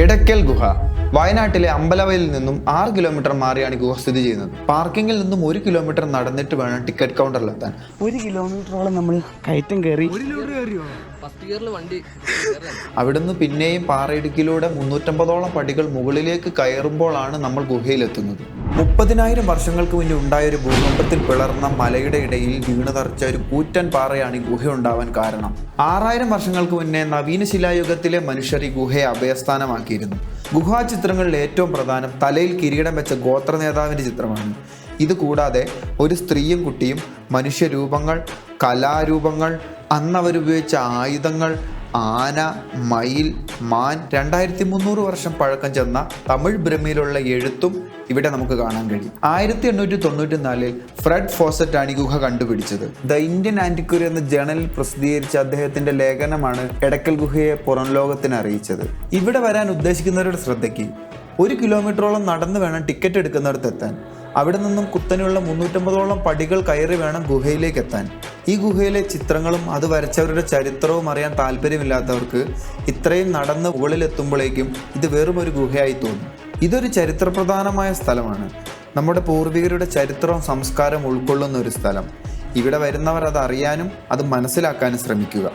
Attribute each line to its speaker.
Speaker 1: എടക്കൽ ഗുഹ വയനാട്ടിലെ അമ്പലവയലിൽ നിന്നും 6 കിലോമീറ്റർ മാറിയാണ് ഈ ഗുഹ സ്ഥിതി ചെയ്യുന്നത്. പാർക്കിങ്ങിൽ നിന്നും 1 കിലോമീറ്റർ നടന്നിട്ട് വേണം ടിക്കറ്റ് കൗണ്ടറിലെത്താൻ.
Speaker 2: 1 കിലോമീറ്ററോളം നമ്മൾ കയറ്റം കയറി.
Speaker 1: അവിടുന്ന് പിന്നെയും പാറയിടുക്കിലൂടെ 350ഓളം പടികൾ മുകളിലേക്ക് കയറുമ്പോഴാണ് നമ്മൾ ഗുഹയിലെത്തുന്നത്. 30,000 വർഷങ്ങൾക്ക് മുന്നേ ഉണ്ടായ ഒരു ഭൂകമ്പത്തിൽ പിളർന്ന മലയുടെ ഇടയിൽ വീണു തറച്ച ഒരു കൂറ്റൻ പാറയാണ് ഈ ഗുഹ ഉണ്ടാവാൻ കാരണം. 6000 വർഷങ്ങൾക്ക് മുന്നേ നവീന ശിലായുഗത്തിലെ മനുഷ്യർ ഈ ഗുഹയെ അഭയസ്ഥാനമാക്കിയിരുന്നു. ഗുഹാ ചിത്രങ്ങളിൽ ഏറ്റവും പ്രധാനം തലയിൽ കിരീടം വെച്ച ഗോത്ര നേതാവിൻ്റെ ചിത്രമാണ്. ഇത് കൂടാതെ ഒരു സ്ത്രീയും കുട്ടിയും, മനുഷ്യരൂപങ്ങൾ, കലാരൂപങ്ങൾ, അന്നവരുപയോഗിച്ച ആയുധങ്ങൾ, ആന, മയിൽ, മാൻ, 2300 വർഷം പഴക്കം ചെന്ന തമിഴ് ബ്രഹ്മയിലുള്ള എഴുത്തും ഇവിടെ നമുക്ക് കാണാൻ കഴിയും. 1894 ഫ്രെഡ് ഫോസറ്റാണ് ഈ ഗുഹ കണ്ടുപിടിച്ചത്. ദ ഇന്ത്യൻ ആന്റിക്വറി എന്ന ജേണലിൽ പ്രസിദ്ധീകരിച്ച അദ്ദേഹത്തിന്റെ ലേഖനമാണ് എടക്കൽ ഗുഹയെ പുറം ലോകത്തിന് അറിയിച്ചത്. ഇവിടെ വരാൻ ഉദ്ദേശിക്കുന്നവരുടെ ശ്രദ്ധയ്ക്ക് 1 കിലോമീറ്ററോളം നടന്നു വേണം ടിക്കറ്റ് എടുക്കുന്നിടത്ത് എത്താൻ. അവിടെ നിന്നും കുത്തനെയുള്ള 350ഓളം പടികൾ കയറി വേണം ഗുഹയിലേക്ക് എത്താൻ. ഈ ഗുഹയിലെ ചിത്രങ്ങളും അത് വരച്ചവരുടെ ചരിത്രവും അറിയാൻ താല്പര്യമില്ലാത്തവർക്ക് ഇത്രയും നടന്ന് മുകളിലെത്തുമ്പോഴേക്കും ഇത് വെറും ഒരു ഗുഹയായി തോന്നും. ഇതൊരു ചരിത്രപ്രധാനമായ സ്ഥലമാണ്. നമ്മുടെ പൂർവികരുടെ ചരിത്രവും സംസ്കാരവും ഉൾക്കൊള്ളുന്ന ഒരു സ്ഥലം. ഇവിടെ വരുന്നവർ അത് അറിയാനും അത് മനസ്സിലാക്കാനും ശ്രമിക്കുക.